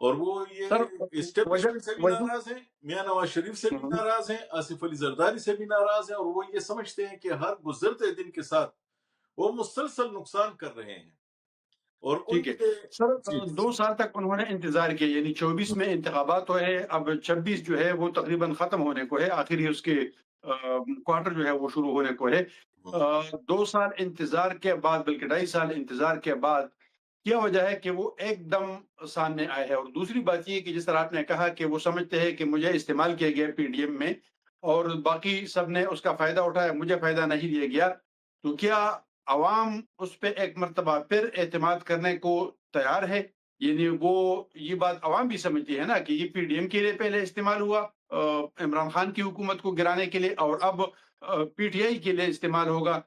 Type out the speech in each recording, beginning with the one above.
اور وہ سر یہ وجہ اسٹیبلشمنٹ سے بھی وجہ ناراض ہیں، میاں نواز شریف سے بھی ناراض ہیں، آصف علی زرداری سے بھی ناراض ہیں، اور وہ یہ سمجھتے ہیں کہ ہر گزرتے دن کے ساتھ وہ مسلسل نقصان کر رہے ہیں اور ان ٹھیک ہے کے سر، جی 2 سال تک انہوں نے انتظار کیا، یعنی 24 میں انتخابات ہوئے ہیں، اب 26 جو ہے وہ تقریباً ختم ہونے کو ہے، آخر ہی اس کے کوارٹر جو ہے وہ شروع ہونے کو ہے۔ 2 سال انتظار کے بعد، بلکہ 2.5 سال انتظار کے بعد کیا وجہ ہے کہ وہ ایک دم سامنے آئے ہیں؟ اور دوسری بات یہ کہ جس طرح آپ نے کہا کہ وہ سمجھتے ہیں کہ مجھے استعمال کیا گیا پی ڈی ایم میں اور باقی سب نے اس کا فائدہ اٹھایا، مجھے فائدہ نہیں دیا گیا، تو کیا عوام اس پہ ایک مرتبہ پھر اعتماد کرنے کو تیار ہے؟ یعنی وہ یہ بات عوام بھی سمجھتی ہے نا کہ یہ پی ڈی ایم کے لیے پہلے استعمال ہوا عمران خان کی حکومت کو گرانے کے لیے، اور اب پی ٹی آئی کے لیے استعمال ہوگا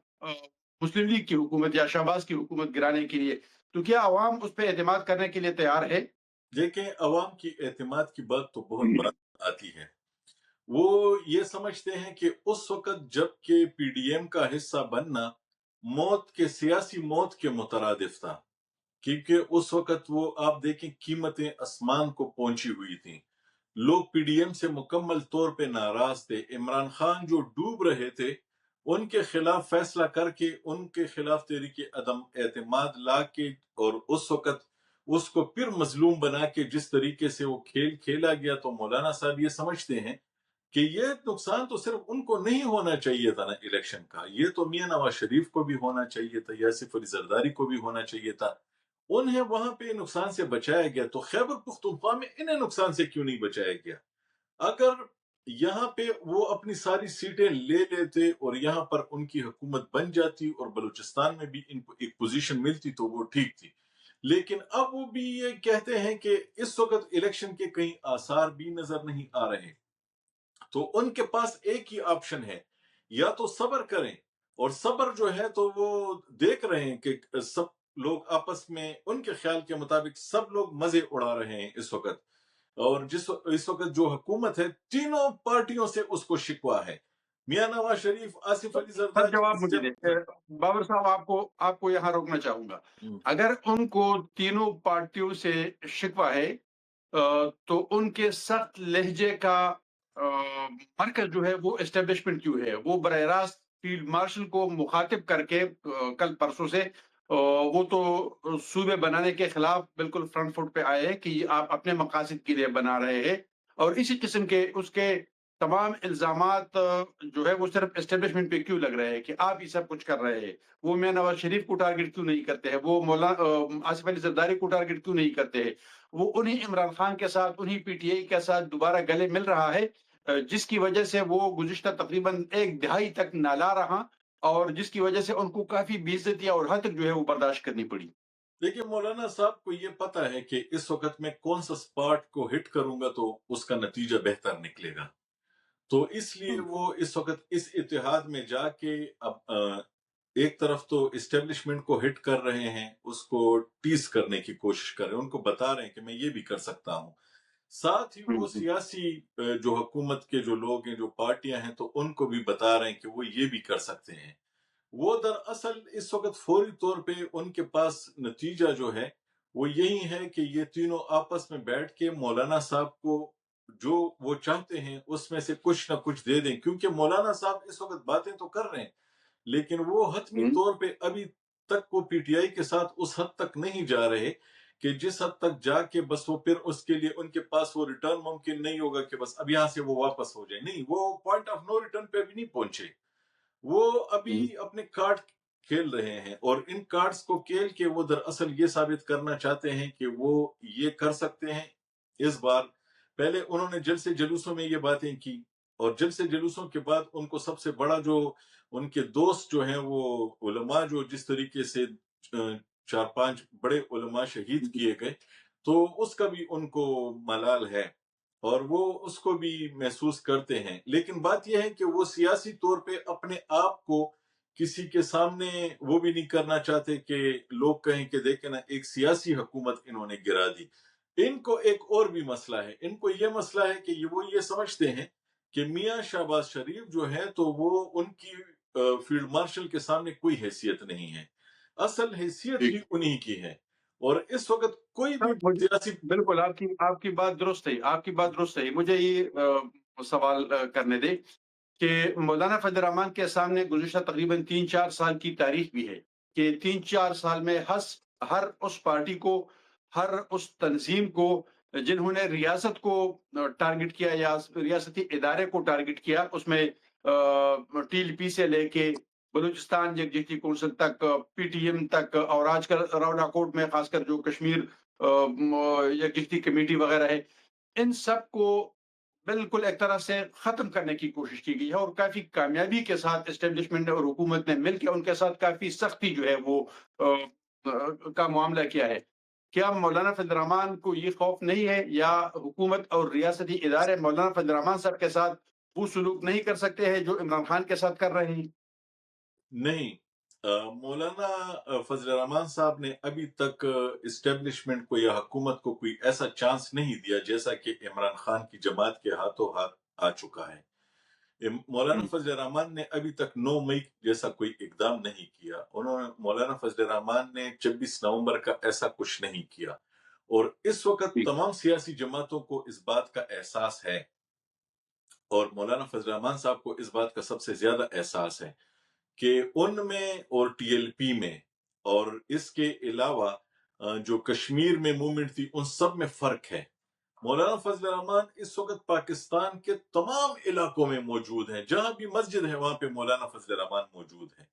مسلم لیگ کی حکومت یا شہباز کی حکومت گرانے کے لیے، تو کیا عوام اس پہ اعتماد کرنے کے لیے تیار ہے؟ دیکھیں، عوام کی اعتماد کی بات تو بہت بعد آتی ہے۔ وہ یہ سمجھتے ہیں کہ اس وقت جب کہ پی ڈی ایم کا حصہ بننا موت کے سیاسی موت کے مترادف تھا، کیونکہ اس وقت وہ آپ دیکھیں قیمتیں اسمان کو پہنچی ہوئی تھیں، لوگ پی ڈی ایم سے مکمل طور پہ ناراض تھے، عمران خان جو ڈوب رہے تھے ان کے خلاف فیصلہ کر کے ان کے خلاف تحریک عدم اعتماد لا کے اور اس وقت اس کو پھر مظلوم بنا کے جس طریقے سے وہ کھیل کھیلا گیا، تو مولانا صاحب یہ سمجھتے ہیں کہ یہ نقصان تو صرف ان کو نہیں ہونا چاہیے تھا نا الیکشن کا، یہ تو میاں نواز شریف کو بھی ہونا چاہیے تھا، یاسف علی زرداری کو بھی ہونا چاہیے تھا، انہیں وہاں پہ نقصان سے بچایا گیا، تو خیبر پختونخوا میں انہیں نقصان سے کیوں نہیں بچایا گیا؟ اگر یہاں پہ وہ اپنی ساری سیٹیں لے لیتے اور یہاں پر ان کی حکومت بن جاتی اور بلوچستان میں بھی ان کو ایک پوزیشن ملتی تو وہ ٹھیک تھی، لیکن اب وہ بھی یہ کہتے ہیں کہ اس وقت الیکشن کے کئی آثار بھی نظر نہیں آ رہے، تو ان کے پاس ایک ہی آپشن ہے، یا تو صبر کریں، اور صبر جو ہے تو وہ دیکھ رہے ہیں کہ سب لوگ آپس میں ان کے خیال کے مطابق سب لوگ مزے اڑا رہے ہیں اس وقت، اور اس وقت جو حکومت ہے تینوں پارٹیوں سے اس کو شکوہ ہے، میاں نواز شریف، آصف علی سر زرداری جواب مجھے دیں، جی بابر صاحب آپ کو یہاں روکنا چاہوں گا۔ اگر ان کو تینوں پارٹیوں سے شکوہ ہے تو ان کے سخت لہجے کا مرکز جو ہے وہ اسٹیبلشمنٹ کیوں ہے؟ وہ براہ راست فیلڈ مارشل کو مخاطب کر کے کل پرسوں سے وہ تو صوبے بنانے کے خلاف بالکل فرنٹ فٹ پہ آئے ہیں کہ یہ آپ اپنے مقاصد کے لیے بنا رہے ہیں، اور اسی قسم کے اس کے تمام الزامات جو ہے وہ صرف اسٹیبلشمنٹ پہ کیوں لگ رہے ہیں کہ آپ یہ سب کچھ کر رہے ہیں؟ وہ میاں نواز شریف کو ٹارگٹ کیوں نہیں کرتے ہیں؟ وہ آصف علی زرداری کو ٹارگٹ کیوں نہیں کرتے ہیں؟ وہ انہی عمران خان کے ساتھ، انہی پی ٹی آئی کے ساتھ دوبارہ گلے مل رہا ہے، جس کی وجہ سے وہ گزشتہ تقریباً 1 دہائی تک نالا رہا، اور جس کی وجہ سے ان کو کافی بے عزتی اور حد تک جو ہے وہ برداشت کرنی پڑی۔ دیکھیے، مولانا صاحب کو یہ پتا ہے کہ اس وقت میں کون سا سپاٹ کو ہٹ کروں گا تو اس کا نتیجہ بہتر نکلے گا، تو اس لیے وہ اس وقت اس اتحاد میں جا کے اب ایک طرف تو اسٹیبلشمنٹ کو ہٹ کر رہے ہیں، اس کو ٹیز کرنے کی کوشش کر رہے ہیں، ان کو بتا رہے ہیں کہ میں یہ بھی کر سکتا ہوں، ساتھ ہی وہ سیاسی جو حکومت کے جو لوگ ہیں، جو پارٹیاں ہیں، تو ان کو بھی بتا رہے ہیں کہ وہ یہ بھی کر سکتے ہیں۔ وہ دراصل اس وقت فوری طور پہ ان کے پاس نتیجہ جو ہے وہ یہی ہے کہ یہ تینوں آپس میں بیٹھ کے مولانا صاحب کو جو وہ چاہتے ہیں اس میں سے کچھ نہ کچھ دے دیں، کیونکہ مولانا صاحب اس وقت باتیں تو کر رہے ہیں لیکن وہ حتمی طور پہ ابھی تک وہ پی ٹی آئی کے ساتھ اس حد تک نہیں جا رہے کہ جس حد تک جا کے بس وہ پھر اس کے لیے ان کے پاس وہ ریٹرن ممکن نہیں ہوگا کہ بس اب یہاں سے وہ واپس ہو جائے، نہیں، وہ پوائنٹ آف نو ریٹرن پہ بھی نہیں پہنچے، وہ ابھی اپنے کارڈ کھیل رہے ہیں، اور ان کارڈز کو کھیل کے وہ دراصل یہ ثابت کرنا چاہتے ہیں کہ وہ یہ کر سکتے ہیں اس بار۔ پہلے انہوں نے جلسے جلوسوں میں یہ باتیں کی، اور جلسے جلوسوں کے بعد ان کو سب سے بڑا جو ان کے دوست جو ہیں وہ علماء، جو جس طریقے سے 4-5 بڑے علماء شہید کیے گئے، تو اس کا بھی ان کو ملال ہے اور وہ اس کو بھی محسوس کرتے ہیں، لیکن بات یہ ہے کہ وہ سیاسی طور پہ اپنے آپ کو کسی کے سامنے وہ بھی نہیں کرنا چاہتے کہ لوگ کہیں کہ دیکھیں نا ایک سیاسی حکومت انہوں نے گرا دی۔ ان کو ایک اور بھی مسئلہ ہے، ان کو یہ مسئلہ ہے کہ وہ یہ سمجھتے ہیں کہ میاں شہباز شریف جو ہے تو وہ ان کی فیلڈ مارشل کے سامنے کوئی حیثیت نہیں ہے، اصل حیثیت ہی انہی کی ہے، اور اس وقت کوئی ہاں، بھی سیاسی بالکل آپ کی بات درست ہے، آپ کی بات درست ہے۔ مجھے یہ سوال کرنے دیں کہ مولانا فضل الرحمان کے سامنے گزشتہ تقریباً 3-4 سال کی تاریخ بھی ہے کہ 3-4 سال میں ہر اس پارٹی کو، ہر اس تنظیم کو جنہوں نے ریاست کو ٹارگٹ کیا یا ریاستی ادارے کو ٹارگٹ کیا، اس میں ٹی ایل پی سے لے کے بلوچستان یکجہتی کونسل تک، پی ٹی ایم تک، اور آج کل راولا کوٹ میں خاص کر جو کشمیر یکجہتی کمیٹی وغیرہ ہے، ان سب کو بالکل ایک طرح سے ختم کرنے کی کوشش کی گئی ہے، اور کافی کامیابی کے ساتھ اسٹیبلشمنٹ اور حکومت نے مل کے ان کے ساتھ کافی سختی جو ہے وہ کا معاملہ کیا ہے۔ کیا مولانا فضل الرحمان کو یہ خوف نہیں ہے، یا حکومت اور ریاستی ادارے مولانا فضل الرحمان صاحب کے ساتھ وہ سلوک نہیں کر سکتے ہیں جو عمران خان کے ساتھ کر رہے ہیں؟ نہیں، مولانا فضل الرحمان صاحب نے ابھی تک اسٹیبلشمنٹ کو یا حکومت کو کوئی ایسا چانس نہیں دیا جیسا کہ عمران خان کی جماعت کے ہاتھوں ہاتھ آ چکا ہے۔ مولانا فضل الرحمان نے ابھی تک 9 مئی جیسا کوئی اقدام نہیں کیا۔ مولانا فضل الرحمان نے 26 نومبر کا ایسا کچھ نہیں کیا، اور اس وقت ٹھیک، تمام سیاسی جماعتوں کو اس بات کا احساس ہے، اور مولانا فضل الرحمان صاحب کو اس بات کا سب سے زیادہ احساس ہے کہ ان میں اور ٹی ایل پی میں اور اس کے علاوہ جو کشمیر میں موومنٹ تھی، ان سب میں فرق ہے۔ مولانا فضل الرحمان اس وقت پاکستان کے تمام علاقوں میں موجود ہیں، جہاں بھی مسجد ہے وہاں پہ مولانا فضل الرحمان موجود ہیں،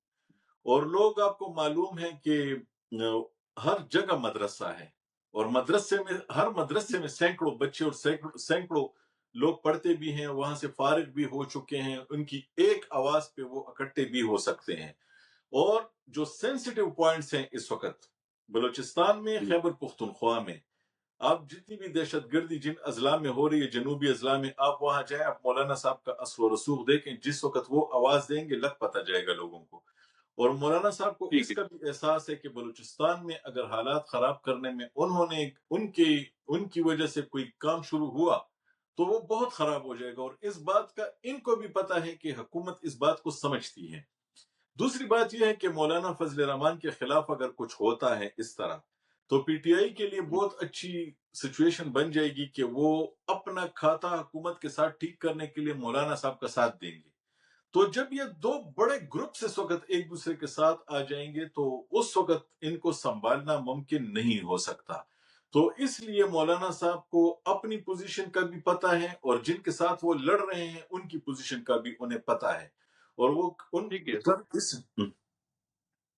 اور لوگ آپ کو معلوم ہے کہ ہر جگہ مدرسہ ہے، اور ہر مدرسے میں سینکڑوں بچے اور سینکڑوں لوگ پڑھتے بھی ہیں، وہاں سے فارغ بھی ہو چکے ہیں، ان کی ایک آواز پہ وہ اکٹھے بھی ہو سکتے ہیں۔ اور جو سینسٹیو پوائنٹس ہیں اس وقت بلوچستان میں، خیبر پختونخوا میں، آپ جتنی بھی دہشت گردی جن اضلاع میں ہو رہی ہے، جنوبی اضلاع میں، آپ وہاں جائیں، آپ مولانا صاحب کا اثر و رسوخ دیکھیں، جس وقت وہ آواز دیں گے لگ پتہ جائے گا لوگوں کو۔ اور مولانا صاحب کو ٹھیک اس ہے، کا بھی احساس ہے کہ بلوچستان میں اگر حالات خراب کرنے میں ان کی وجہ سے کوئی کام شروع ہوا تو وہ بہت خراب ہو جائے گا، اور اس بات کا ان کو بھی پتہ ہے کہ حکومت اس بات کو سمجھتی ہے۔ دوسری بات یہ ہے کہ مولانا فضل الرحمان کے خلاف اگر کچھ ہوتا ہے اس طرح، تو پی ٹی آئی کے لیے بہت اچھی سچویشن بن جائے گی کہ وہ اپنا کھاتا حکومت کے ساتھ ٹھیک کرنے کے لیے مولانا صاحب کا ساتھ دیں گے۔ تو جب یہ دو بڑے گروپس اس وقت ایک دوسرے کے ساتھ آ جائیں گے تو اس وقت ان کو سنبھالنا ممکن نہیں ہو سکتا۔ تو اس لیے مولانا صاحب کو اپنی پوزیشن کا بھی پتہ ہے، اور جن کے ساتھ وہ لڑ رہے ہیں ان کی پوزیشن کا بھی انہیں پتہ ہے، اور وہ ٹھیک ہے تو سر۔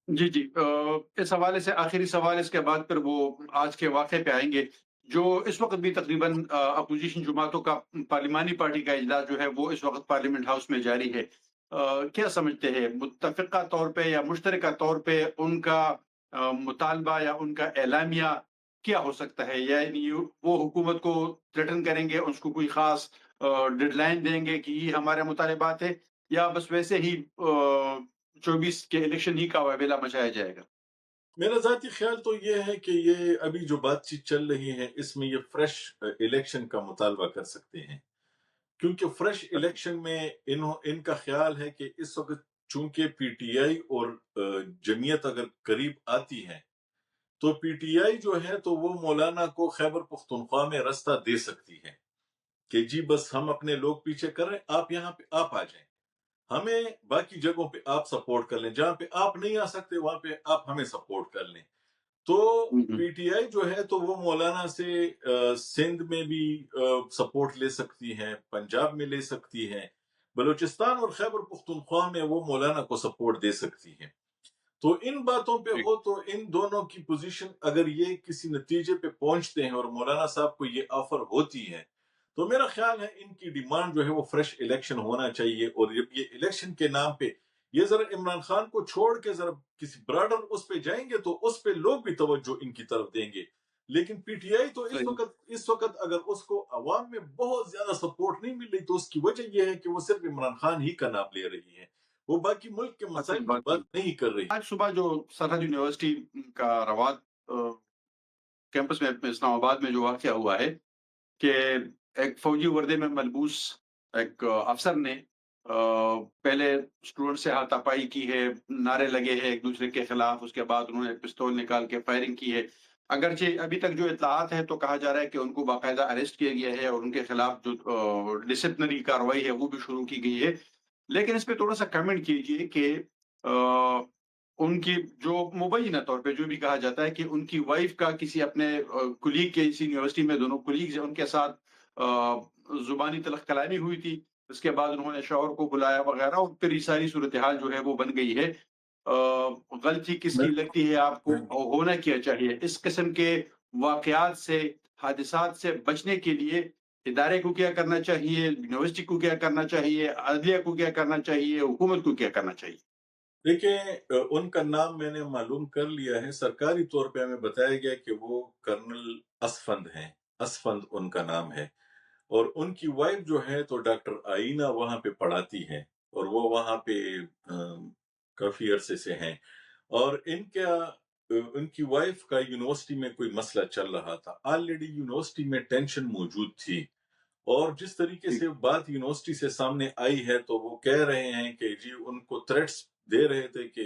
جی جی، اس حوالے سے آخری سوال، اس کے بعد پھر وہ آج کے واقعے پہ آئیں گے۔ جو اس وقت بھی تقریباً اپوزیشن جماعتوں کا پارلیمانی پارٹی کا اجلاس جو ہے وہ اس وقت پارلیمنٹ ہاؤس میں جاری ہے، کیا سمجھتے ہیں متفقہ طور پہ یا مشترکہ طور پہ ان کا مطالبہ یا ان کا اعلامیہ کیا ہو سکتا ہے؟ یعنی وہ حکومت کو تھریٹن کریں گے، اس کو کوئی خاص ڈیڈ لائن دیں گے کہ یہ ہمارے مطالبات ہیں، یا بس ویسے ہی 24 کے الیکشن ہی کا ویلا مچایا جائے گا؟ میرا ذاتی خیال تو یہ ہے کہ یہ ابھی جو بات چیت چل رہی ہے اس میں یہ فریش الیکشن کا مطالبہ کر سکتے ہیں، کیونکہ فریش الیکشن میں ان کا خیال ہے کہ اس وقت چونکہ پی ٹی آئی اور جمعیت اگر قریب آتی ہے تو پی ٹی آئی جو ہے تو وہ مولانا کو خیبر پختونخوا میں رستہ دے سکتی ہے کہ جی بس ہم اپنے لوگ پیچھے کر رہے ہیں، آپ یہاں پہ آپ آ جائیں، ہمیں باقی جگہوں پہ آپ سپورٹ کر لیں، جہاں پہ آپ نہیں آ سکتے وہاں پہ آپ ہمیں سپورٹ کر لیں۔ تو پی ٹی آئی جو ہے تو وہ مولانا سے سندھ میں بھی سپورٹ لے سکتی ہے، پنجاب میں لے سکتی ہے، بلوچستان اور خیبر پختونخوا میں وہ مولانا کو سپورٹ دے سکتی ہے۔ تو ان باتوں پہ ہو تو ان دونوں کی پوزیشن اگر یہ کسی نتیجے پہ پہنچتے ہیں اور مولانا صاحب کو یہ آفر ہوتی ہے، تو میرا خیال ہے ان کی ڈیمانڈ جو ہے وہ فریش الیکشن ہونا چاہیے، اور جب یہ الیکشن کے نام پہ یہ ذرا عمران خان کو چھوڑ کے ذرا کسی براڈر اس پہ جائیں گے تو اس پہ لوگ بھی توجہ ان کی طرف دیں گے۔ لیکن پی ٹی آئی تو صحیح، اس وقت اگر اس کو عوام میں بہت زیادہ سپورٹ نہیں مل رہی تو اس کی وجہ یہ ہے کہ وہ صرف عمران خان ہی کا نام لے رہی ہے، وہ باقی ملک کے اصل مسائل کی بات بات یہ نہیں کر رہی۔ آج صبح جو سرحد یونیورسٹی کا رواد کیمپس میں اسلام آباد میں جو واقعہ ہوا ہے کہ ایک فوجی وردے میں ملبوس ایک افسر نے پہلے اسٹوڈنٹ سے ہاتھا پائی کی ہے، نعرے لگے ہیں ایک دوسرے کے خلاف، اس کے بعد انہوں نے پستول نکال کے فائرنگ کی ہے، اگرچہ ابھی تک جو اطلاعات ہیں تو کہا جا رہا ہے کہ ان کو باقاعدہ اریسٹ کیا گیا ہے اور ان کے خلاف جو ڈسپلنری کارروائی ہے وہ بھی شروع کی گئی ہے۔ لیکن اس پہ تھوڑا-سا کمنٹ کیجیے کہ آ ان کی جو مبینہ طور پہ جو بھی کہا جاتا ہے کہ ان کی وائف کا کسی اپنے کولیگ کے اسی یونیورسٹی میں دونوں کولیگز ہیں، ان کے ساتھ زبانی تلخ کلامی ہوئی تھی۔ اس کے بعد انہوں نے شوہر کو بلایا وغیرہ اور پھر یہ ساری صورتحال جو ہے وہ بن گئی ہے۔ غلطی کس کی لگتی ہے آپ کو اور ہونا کیا چاہیے؟ اس قسم کے واقعات سے، حادثات سے بچنے کے لیے ادارے کو کیا کرنا چاہیے؟ یونیورسٹی کو کیا کرنا چاہیے؟ عدلیہ کو کیا کرنا چاہیے؟ حکومت کو کیا کرنا چاہیے؟ دیکھیں، ان کا نام میں نے معلوم کر لیا ہے، سرکاری طور پہ ہمیں بتایا گیا کہ وہ کرنل اسفند ہیں، اسفند ان کا نام ہے، اور ان کی وائف جو ہے تو ڈاکٹر آئینہ وہاں پہ پڑھاتی ہیں، اور وہ وہاں پہ کافی عرصے سے ہیں، اور ان کی وائف کا یونیورسٹی میں کوئی مسئلہ چل رہا تھا، آلریڈی یونیورسٹی میں ٹینشن موجود تھی، اور جس طریقے ٹھیک سے بات یونیورسٹی سے سامنے آئی ہے تو وہ کہہ رہے ہیں کہ جی ان کو تھریٹس دے رہے تھے کہ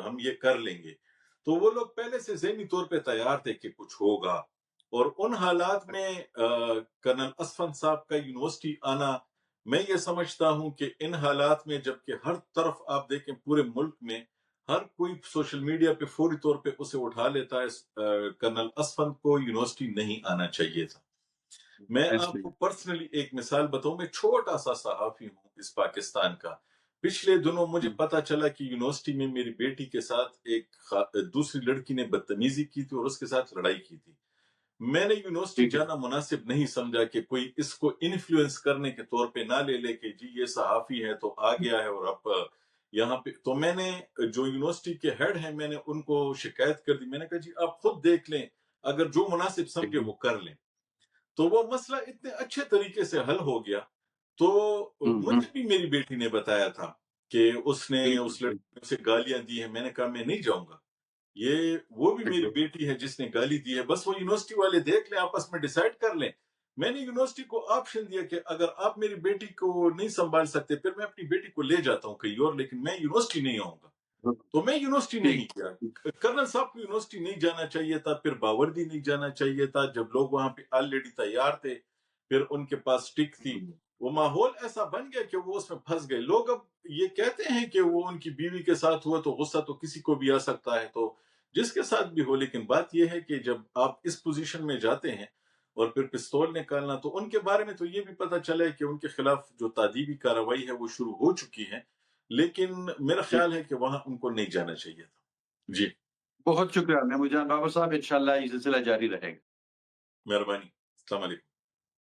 ہم یہ کر لیں گے، تو وہ لوگ پہلے سے ذہنی طور پہ تیار تھے کہ کچھ ہوگا، اور ان حالات میں کرنل اسفند صاحب کا یونیورسٹی آنا، میں یہ سمجھتا ہوں کہ ان حالات میں جبکہ ہر طرف آپ دیکھیں پورے ملک میں ہر کوئی سوشل میڈیا پہ فوری طور پہ اسے اٹھا لیتا ہے، کرنل اسفند کو یونیورسٹی نہیں آنا چاہیے تھا۔ میں آپ ایسے کو پرسنلی ایک مثال بتاؤں، میں چھوٹا سا صحافی ہوں اس پاکستان کا، پچھلے دنوں مجھے ہی۔ پتا چلا کہ یونیورسٹی میں میری بیٹی کے ساتھ ایک دوسری لڑکی نے بدتمیزی کی تھی اور اس کے ساتھ لڑائی کی تھی۔ میں نے یونیورسٹی ٹھیک ہے، جانا مناسب نہیں سمجھا کہ کوئی اس کو انفلوئنس کرنے کے طور پہ نہ لے کہ جی یہ صحافی ہے تو آ گیا ہے، اور اب یہاں پہ تو میں نے جو یونیورسٹی کے ہیڈ ہیں میں نے ان کو شکایت کر دی، میں نے کہا جی آپ خود دیکھ لیں، اگر جو مناسب ٹھیک سمجھے ہے۔ وہ کر لیں، تو وہ مسئلہ اتنے اچھے طریقے سے حل ہو گیا۔ تو ہوں، مجھے بھی میری بیٹی نے بتایا تھا کہ اس نے بالکل اس صحیح، لڑکی سے گالیاں دی ہیں، میں نے کہا میں نہیں جاؤں گا، یہ وہ بھی ٹھیک میری ہے، بیٹی ہے جس نے گالی دی ہے، بس وہ یونیورسٹی والے دیکھ لیں، آپس میں ڈیسائیڈ کر لیں۔ میں نے یونیورسٹی کو آپشن دیا کہ اگر آپ میری بیٹی کو نہیں سنبھال سکتے پھر میں اپنی بیٹی کو لے جاتا ہوں کہیں اور، لیکن میں یونیورسٹی نہیں آؤں گا۔ تو میں یونیورسٹی ٹھیک، نہیں کیا، کرنل صاحب کو یونیورسٹی نہیں جانا چاہیے تھا، پھر باوردی نہیں جانا چاہیے تھا، جب لوگ وہاں پہ آلریڈی تیار تھے، پھر ان کے پاس ٹک تھی، وہ ماحول ایسا بن گیا کہ وہ اس میں پھنس گئے۔ لوگ اب یہ کہتے ہیں کہ وہ ان کی بیوی کے ساتھ ہوا تو غصہ تو کسی کو بھی آ سکتا ہے، تو جس کے ساتھ بھی ہو، لیکن بات یہ ہے کہ جب آپ اس پوزیشن میں جاتے ہیں اور پھر پستول نکالنا، تو ان کے بارے میں تو یہ بھی پتا چلا ہے کہ ان کے خلاف جو تعدیبی کارروائی ہے وہ شروع ہو چکی ہے، لیکن میرا ٹھیک۔ خیال ہے کہ وہاں ان کو نہیں جانا چاہیے تھا۔ جی، بہت شکریہ محمود جان بابر صاحب، انشاءاللہ یہ سلسلہ جاری رہے گا۔ مہربانی، السلام علیکم۔